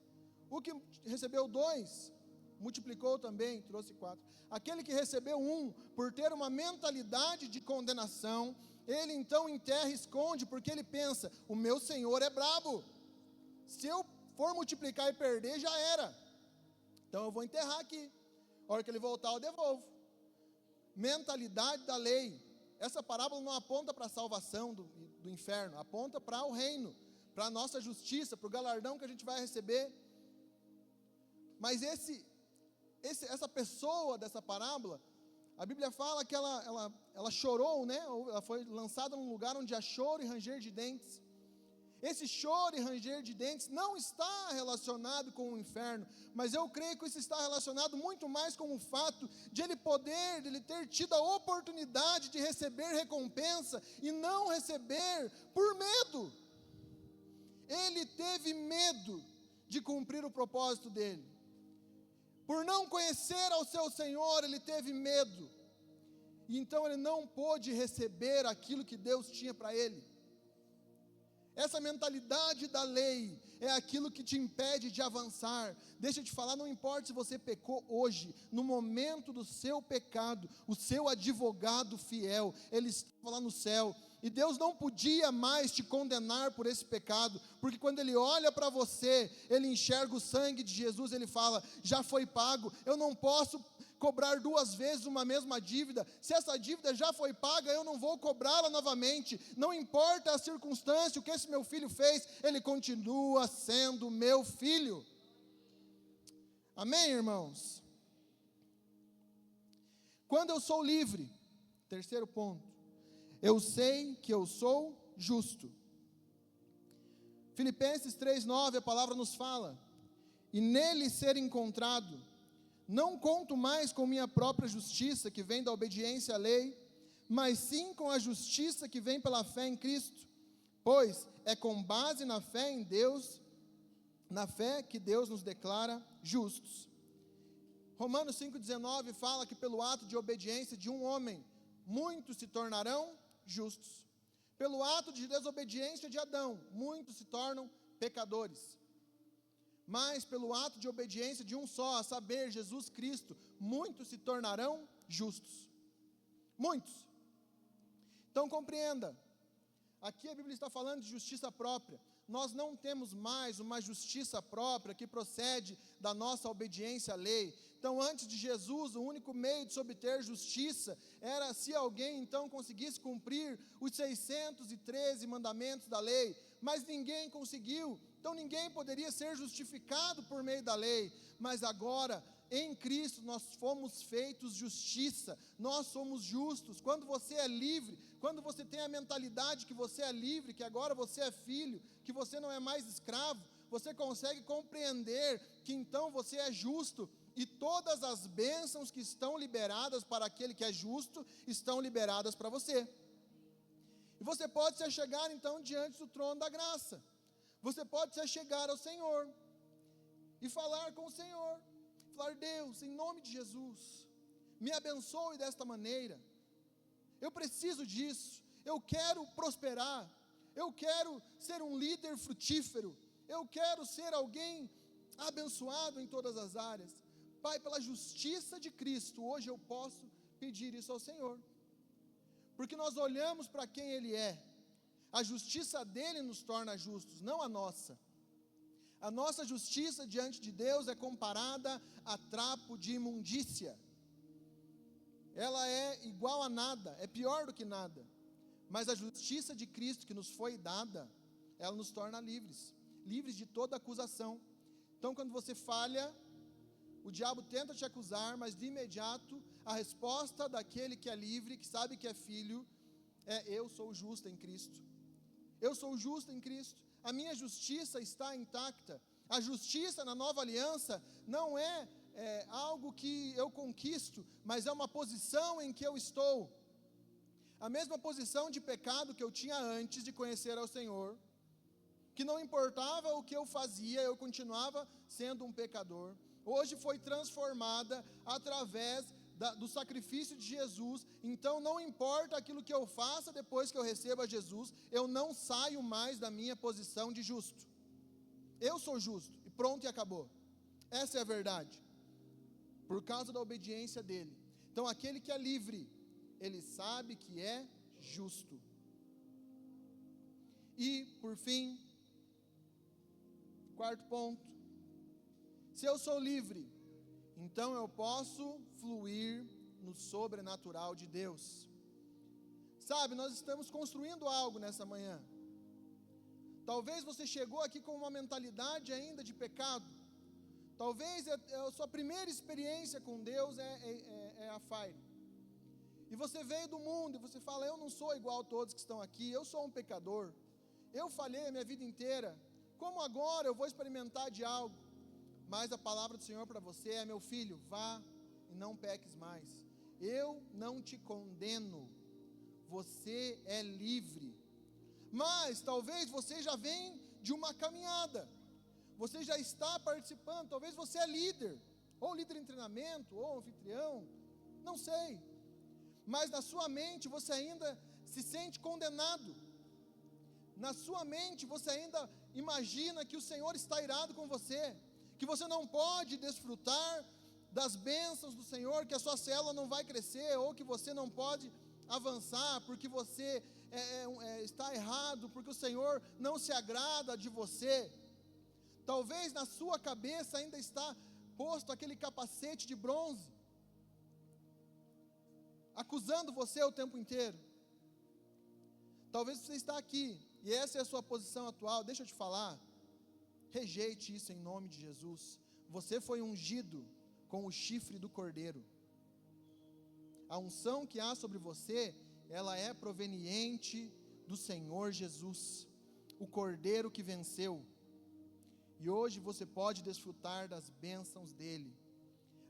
O que recebeu 2, multiplicou também, trouxe 4. Aquele que recebeu 1, por ter uma mentalidade de condenação, ele então enterra e esconde, porque ele pensa: o meu Senhor é brabo. Se eu for multiplicar e perder, já era. Então eu vou enterrar aqui. A hora que ele voltar, eu devolvo. Mentalidade da lei. Essa parábola não aponta para a salvação do inferno, aponta para o reino, para a nossa justiça, para o galardão que a gente vai receber. Mas essa pessoa dessa parábola, a Bíblia fala que ela chorou, né? Ela foi lançada num lugar onde há choro e ranger de dentes. Esse choro e ranger de dentes não está relacionado com o inferno, mas eu creio que isso está relacionado muito mais com o fato de ele ter tido a oportunidade de receber recompensa e não receber por medo. Ele teve medo de cumprir o propósito dele. Por não conhecer ao seu Senhor, ele teve medo. E então ele não pôde receber aquilo que Deus tinha para ele. Essa mentalidade da lei é aquilo que te impede de avançar. Deixa eu te falar, não importa se você pecou hoje, no momento do seu pecado, o seu advogado fiel, ele estava lá no céu. E Deus não podia mais te condenar por esse pecado, porque quando Ele olha para você, Ele enxerga o sangue de Jesus, Ele fala: já foi pago, eu não posso cobrar 2 vezes uma mesma dívida. Se essa dívida já foi paga, eu não vou cobrá-la novamente. Não importa a circunstância, o que esse meu filho fez, ele continua sendo meu filho. Amém, irmãos? Quando eu sou livre, terceiro ponto, eu sei que eu sou justo. Filipenses 3:9, a palavra nos fala: e nele ser encontrado, não conto mais com minha própria justiça, que vem da obediência à lei, mas sim com a justiça que vem pela fé em Cristo, pois é com base na fé em Deus, na fé que Deus nos declara justos. Romanos 5,19 fala que pelo ato de obediência de um homem, muitos se tornarão justos. Pelo ato de desobediência de Adão, muitos se tornam pecadores. Mas pelo ato de obediência de um só, a saber, Jesus Cristo, muitos se tornarão justos. Muitos. Então compreenda, aqui a Bíblia está falando de justiça própria. Nós não temos mais uma justiça própria que procede da nossa obediência à lei. Então, antes de Jesus, o único meio de se obter justiça era se alguém então conseguisse cumprir os 613 mandamentos da lei, mas ninguém conseguiu. Então ninguém poderia ser justificado por meio da lei, mas agora em Cristo nós fomos feitos justiça, nós somos justos. Quando você é livre, quando você tem a mentalidade que você é livre, que agora você é filho, que você não é mais escravo, você consegue compreender que então você é justo, e todas as bênçãos que estão liberadas para aquele que é justo, estão liberadas para você. E você pode se achegar então diante do trono da graça. Você pode se achegar ao Senhor e falar com o Senhor, falar: Deus, em nome de Jesus, me abençoe desta maneira, eu preciso disso, eu quero prosperar, eu quero ser um líder frutífero, eu quero ser alguém abençoado em todas as áreas. Pai, pela justiça de Cristo, hoje eu posso pedir isso ao Senhor, porque nós olhamos para quem Ele é. A justiça dele nos torna justos, não a nossa. A nossa justiça diante de Deus é comparada a trapo de imundícia. Ela é igual a nada, é pior do que nada. Mas a justiça de Cristo que nos foi dada, ela nos torna livres, livres de toda acusação. Então, quando você falha, o diabo tenta te acusar, mas de imediato a resposta daquele que é livre, que sabe que é filho, é: eu sou justo em Cristo. Eu sou justo em Cristo, a minha justiça está intacta. A justiça na nova aliança não é algo que eu conquisto, mas é uma posição em que eu estou. A mesma posição de pecado que eu tinha antes de conhecer ao Senhor, que não importava o que eu fazia, eu continuava sendo um pecador. Hoje foi transformada através do sacrifício de Jesus. Então não importa aquilo que eu faça depois que eu receba Jesus, eu não saio mais da minha posição de justo. Eu sou justo, e pronto, e acabou. Essa é a verdade, por causa da obediência dele. Então aquele que é livre, ele sabe que é justo. E por fim, quarto ponto, se eu sou livre, então eu posso fluir no sobrenatural de Deus. Sabe, nós estamos construindo algo nessa manhã. Talvez você chegou aqui com uma mentalidade ainda de pecado. Talvez a sua primeira experiência com Deus é a Fire. E você veio do mundo e você fala: eu não sou igual a todos que estão aqui, eu sou um pecador. Eu falhei a minha vida inteira. Como agora eu vou experimentar de algo? Mas a palavra do Senhor para você é: meu filho, vá e não peques mais. Eu não te condeno, você é livre. Mas talvez você já vem de uma caminhada, você já está participando, talvez você é líder, ou líder em treinamento, ou anfitrião, não sei. Mas na sua mente você ainda se sente condenado. Na sua mente você ainda imagina que o Senhor está irado com você, que você não pode desfrutar das bênçãos do Senhor, que a sua célula não vai crescer, ou que você não pode avançar, porque você está errado, porque o Senhor não se agrada de você. Talvez na sua cabeça ainda está posto aquele capacete de bronze, acusando você o tempo inteiro. Talvez você está aqui, e essa é a sua posição atual. Deixa eu te falar, rejeite isso em nome de Jesus. Você foi ungido com o chifre do Cordeiro. A unção que há sobre você, ela é proveniente do Senhor Jesus, o Cordeiro que venceu. E hoje você pode desfrutar das bênçãos dele.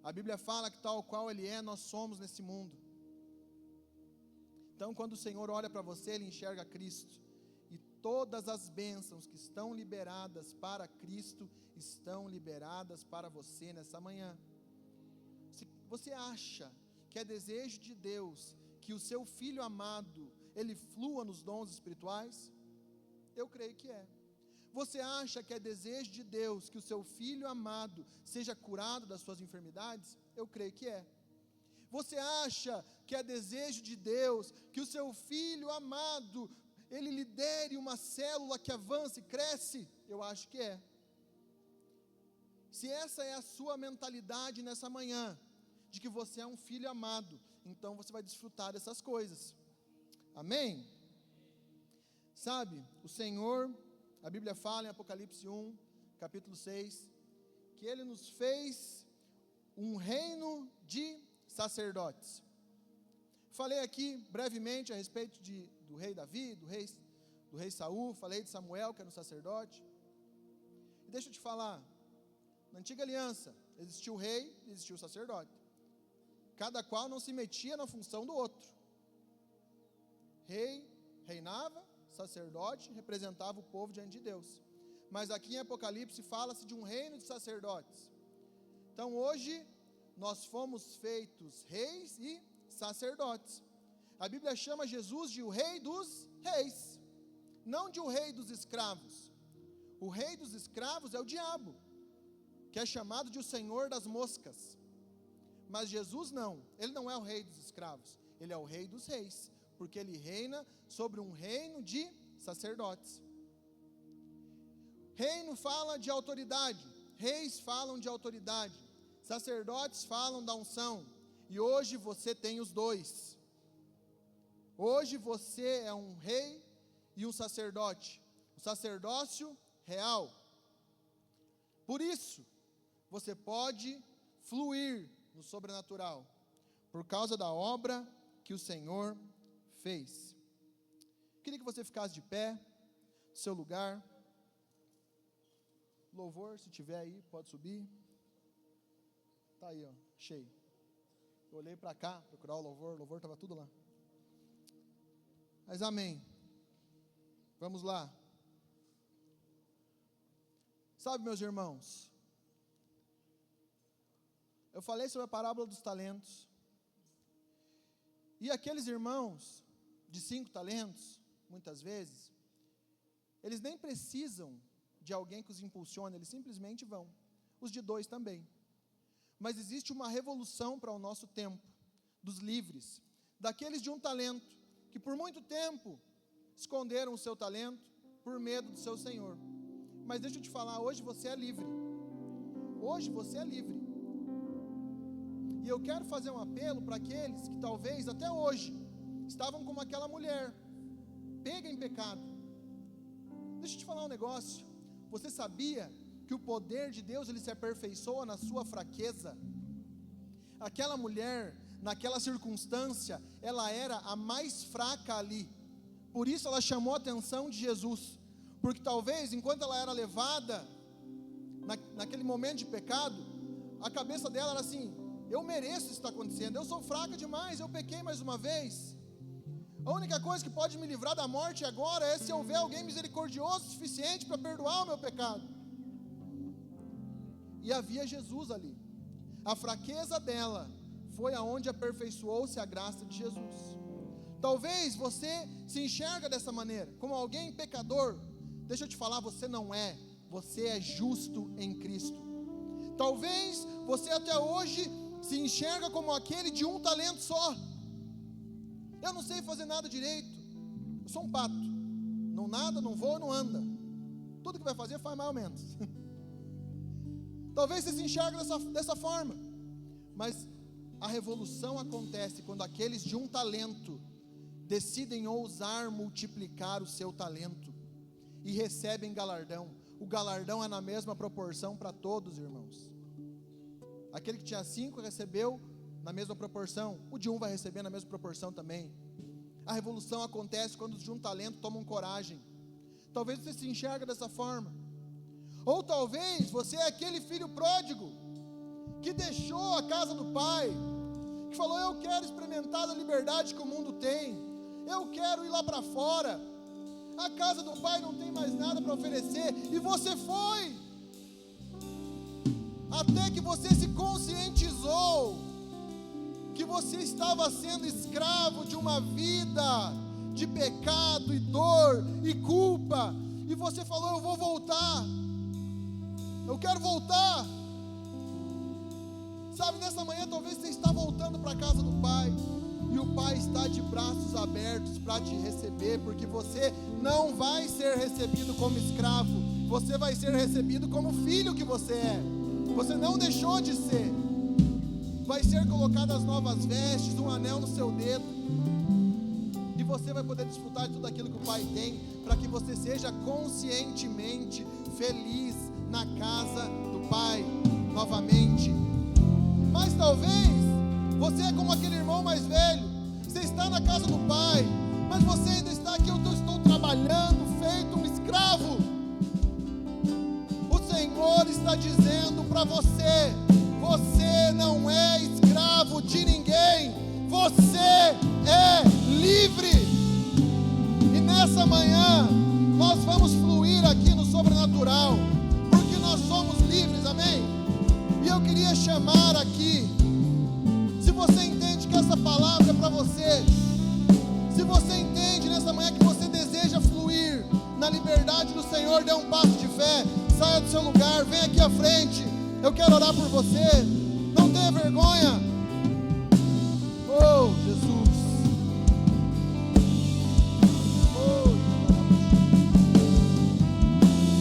A Bíblia fala que tal qual ele é, nós somos nesse mundo. Então, quando o Senhor olha para você, ele enxerga Cristo. E todas as bênçãos que estão liberadas para Cristo, estão liberadas para você nessa manhã. Se você acha que é desejo de Deus que o seu filho amado, ele flua nos dons espirituais? Eu creio que é. Você acha que é desejo de Deus que o seu filho amado seja curado das suas enfermidades? Eu creio que é. Você acha que é desejo de Deus que o seu filho amado, ele lidere uma célula que avança e cresce? Eu acho que é. Se essa é a sua mentalidade nessa manhã, de que você é um filho amado, então você vai desfrutar dessas coisas. Amém? Sabe, o Senhor, a Bíblia fala em Apocalipse 1, capítulo 6, que Ele nos fez um reino de sacerdotes. Falei aqui brevemente a respeito do rei Davi, do rei Saul, falei de Samuel, que era um sacerdote. E deixa eu te falar, na antiga aliança, existia o rei e existia o sacerdote. Cada qual não se metia na função do outro. Rei reinava, sacerdote representava o povo diante de Deus. Mas aqui em Apocalipse fala-se de um reino de sacerdotes. Então hoje nós fomos feitos reis e sacerdotes. A Bíblia chama Jesus de o rei dos reis, não de o rei dos escravos. O rei dos escravos é o diabo, que é chamado de o senhor das moscas. Mas Jesus não, ele não é o rei dos escravos, ele é o rei dos reis, porque ele reina sobre um reino de sacerdotes. Reino fala de autoridade, reis falam de autoridade, sacerdotes falam da unção, e hoje você tem os dois. Hoje você é um rei e um sacerdote, o sacerdócio real. Por isso, você pode fluir no sobrenatural, por causa da obra que o Senhor fez. Queria que você ficasse de pé, no seu lugar. Louvor, se tiver aí, pode subir. Tá aí, ó, cheio. Eu olhei para cá, procurar o louvor estava tudo lá. Mas amém. Vamos lá. Sabe, meus irmãos, eu falei sobre a parábola dos talentos. E aqueles irmãos de 5 talentos, muitas vezes, eles nem precisam de alguém que os impulsione, eles simplesmente vão. Os de 2 também. Mas existe uma revolução para o nosso tempo, dos livres, daqueles de 1 talento, que por muito tempo esconderam o seu talento, por medo do seu Senhor. Mas deixa eu te falar, hoje você é livre. Hoje você é livre. E eu quero fazer um apelo para aqueles que talvez até hoje estavam como aquela mulher, pega em pecado. Deixa eu te falar um negócio. Você sabia que o poder de Deus, ele se aperfeiçoa na sua fraqueza? Aquela mulher, naquela circunstância, ela era a mais fraca ali. Por isso ela chamou a atenção de Jesus. Porque talvez, enquanto ela era levada, naquele momento de pecado, a cabeça dela era assim: eu mereço isso que está acontecendo, eu sou fraca demais, eu pequei mais uma vez. A única coisa que pode me livrar da morte agora é se houver alguém misericordioso o suficiente para perdoar o meu pecado. E havia Jesus ali. A fraqueza dela foi aonde aperfeiçoou-se a graça de Jesus. Talvez você se enxerga dessa maneira, como alguém pecador. Deixa eu te falar, você não é. Você é justo em Cristo. Talvez você até hoje se enxerga como aquele de 1 talento só. Eu não sei fazer nada direito. Eu sou um pato. Não nada, não voa, não anda. Tudo que vai fazer faz mais ou menos. Talvez você se enxergue dessa forma. Mas A revolução acontece quando aqueles de um talento decidem ousar multiplicar o seu talento e recebem galardão. O galardão é na mesma proporção para todos, irmãos. Aquele que tinha 5 recebeu na mesma proporção, o de 1 vai receber na mesma proporção também. A revolução acontece quando os de um talento tomam coragem. Talvez você se enxerga dessa forma, ou talvez você é aquele filho pródigo que deixou a casa do pai, que falou: eu quero experimentar a liberdade que o mundo tem, eu quero ir lá para fora, a casa do pai não tem mais nada para oferecer, e você foi, até que você se conscientizou que você estava sendo escravo de uma vida de pecado e dor e culpa, e você falou: eu vou voltar, eu quero voltar. Sabe, nessa manhã talvez você está voltando para a casa do Pai, e o Pai está de braços abertos para te receber, porque você não vai ser recebido como escravo, você vai ser recebido como filho que você é. Você não deixou de ser. Vai ser colocadas novas vestes, um anel no seu dedo, e você vai poder desfrutar de tudo aquilo que o Pai tem, para que você seja conscientemente feliz na casa do Pai novamente. Mas talvez você é como aquele irmão mais velho, você está na casa do Pai, mas você ainda está aqui: eu estou trabalhando, feito um escravo. O Senhor está dizendo para você: você não é escravo de ninguém, você é livre. E nessa manhã nós vamos fluir aqui no sobrenatural, porque nós somos livres, amém? E eu queria chamar aqui, se você entende que essa palavra é para você, se você entende nessa manhã que você deseja fluir na liberdade do Senhor, dê um passo de fé, saia do seu lugar, vem aqui à frente, eu quero orar por você, não tenha vergonha. Oh, Jesus. Oh,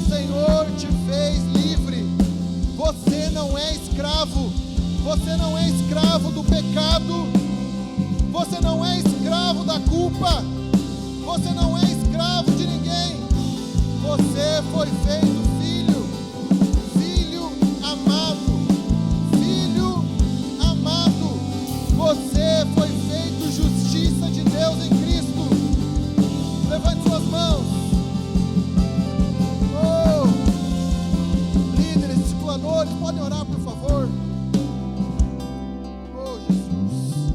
o Senhor te fez livre. Você não é escravo. Você não é escravo do pecado. Você não é escravo da culpa. Você não é escravo de ninguém. Você foi feito filho, filho amado, filho amado. Você foi feito justiça de Deus em Cristo. Levante suas mãos. Oh, líderes, discipuladores, podem orar, por favor. Oh, Jesus.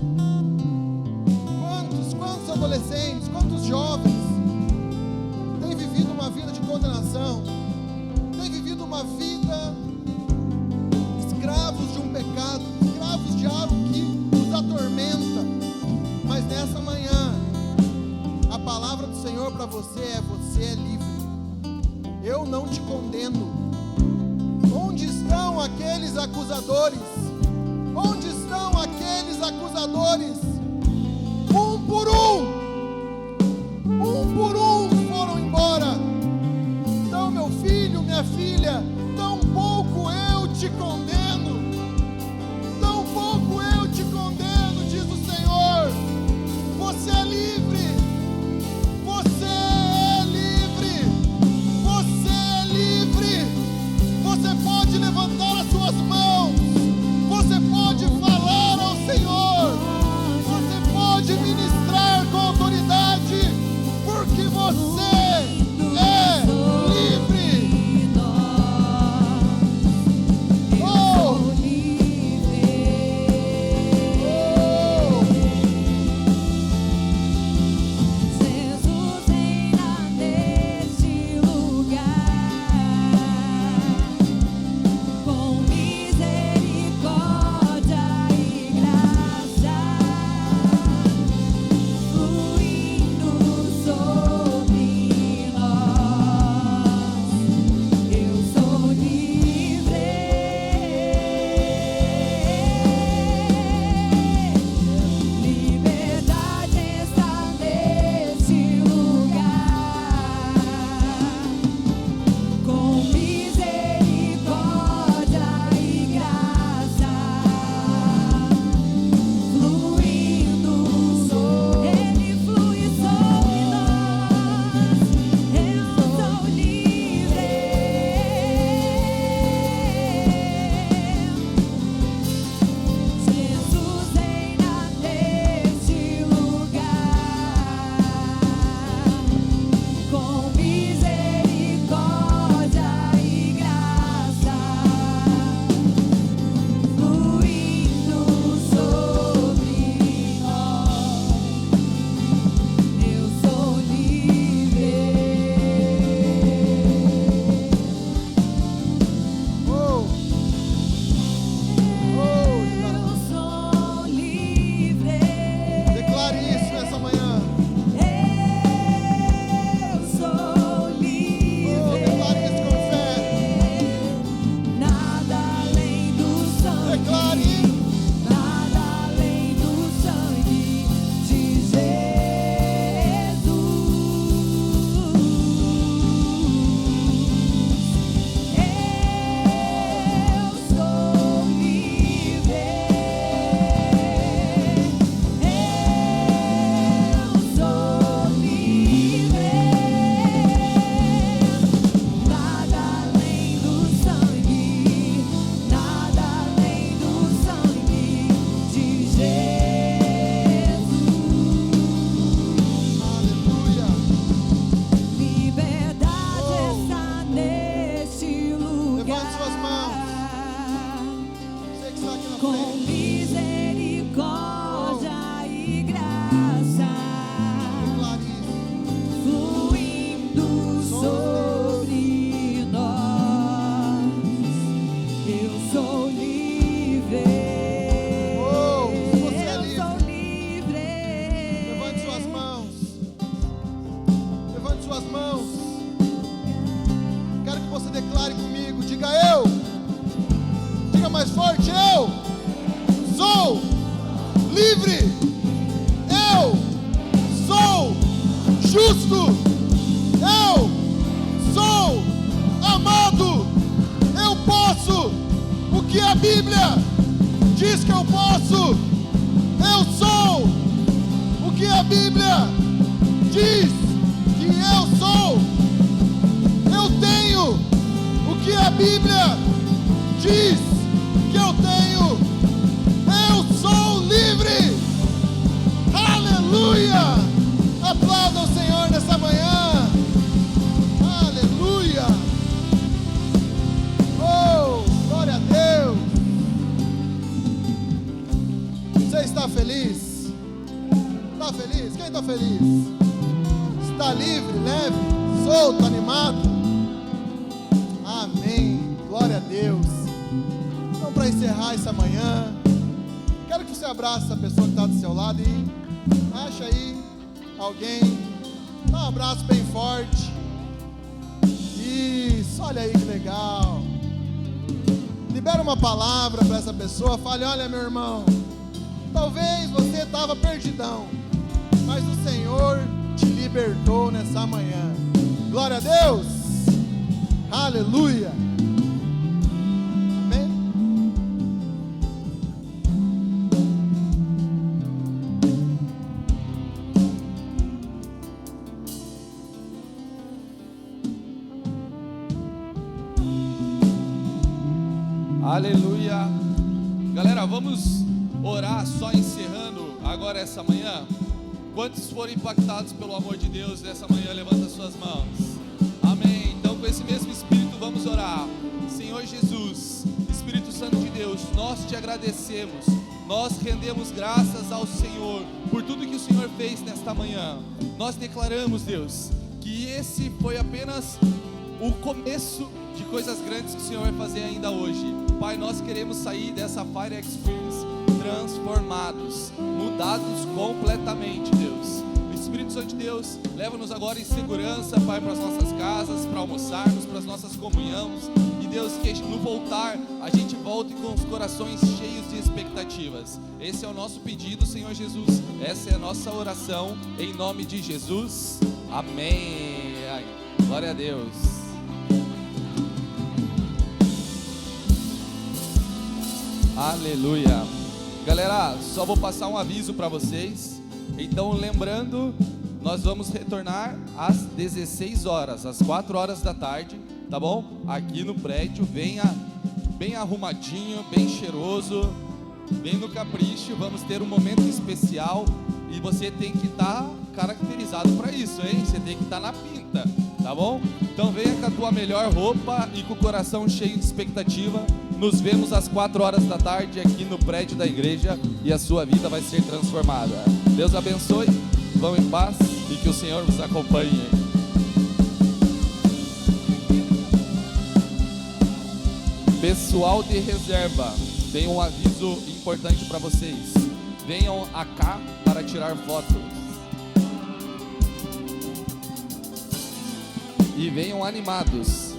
Quantos adolescentes, quantos jovens têm vivido uma vida de condenação, têm vivido uma vida escravos de um pecado, escravos de algo que nos atormenta. Mas nessa manhã, a palavra do Senhor para você é livre. Eu não te condeno. Onde estão aqueles acusadores? Onde estão aqueles acusadores? Um por um foram embora. Então, meu filho, minha filha, tão pouco eu te condeno, tão pouco eu te condeno, diz o Senhor. Você é livre, você é livre, você é livre. Você pode levantar as suas mãos, você pode falar ao Senhor: livre, eu sou justo, eu sou amado, eu posso o que a Bíblia diz que eu posso, eu sou o que a Bíblia diz que eu sou, eu tenho o que a Bíblia diz que eu tenho, eu sou livre, aleluia, aplauda o Senhor nessa manhã, aleluia, oh, glória a Deus. Você está feliz? Está feliz? Quem está feliz? Está livre, leve, solto, animado? Amém, glória a Deus. Então, para encerrar essa manhã, quero que você abrace essa pessoa que está do seu lado e acha aí alguém, dá um abraço bem forte. Isso, olha aí que legal. Libera uma palavra para essa pessoa, fale: olha, meu irmão, talvez você estava perdidão, mas o Senhor te libertou nessa manhã. Glória a Deus, aleluia. Amém? Aleluia. Galera, vamos orar só encerrando agora essa manhã. Quantos foram impactados pelo amor de Deus nessa manhã? Levanta suas mãos. Amém. Então, com esse mesmo espírito, vamos orar. Senhor Jesus, Espírito Santo de Deus, nós te agradecemos. Nós rendemos graças ao Senhor por tudo que o Senhor fez nesta manhã. Nós declaramos, Deus, que esse foi apenas o começo de coisas grandes que o Senhor vai fazer ainda hoje. Pai, nós queremos sair dessa Fire Experience transformados, mudados completamente, Deus. O Espírito Santo de Deus, leva-nos agora em segurança, Pai, para as nossas casas, para almoçarmos, para as nossas comunhões. E Deus, que no voltar, a gente volte com os corações cheios de expectativas. Esse é o nosso pedido, Senhor Jesus. Essa é a nossa oração, em nome de Jesus. Amém. Glória a Deus. Aleluia. Galera, só vou passar um aviso para vocês. Então, lembrando, nós vamos retornar às 16 horas, às 4 horas da tarde, tá bom? Aqui no prédio, venha bem arrumadinho, bem cheiroso, bem no capricho. Vamos ter um momento especial e você tem que estar caracterizado para isso, hein? Você tem que estar na pinta, tá bom? Então venha com a tua melhor roupa e com o coração cheio de expectativa. Nos vemos às 4 horas da tarde aqui no prédio da igreja e a sua vida vai ser transformada. Deus abençoe, vão em paz e que o Senhor vos acompanhe. Pessoal de reserva, tem um aviso importante para vocês. Venham cá para tirar fotos. E venham animados.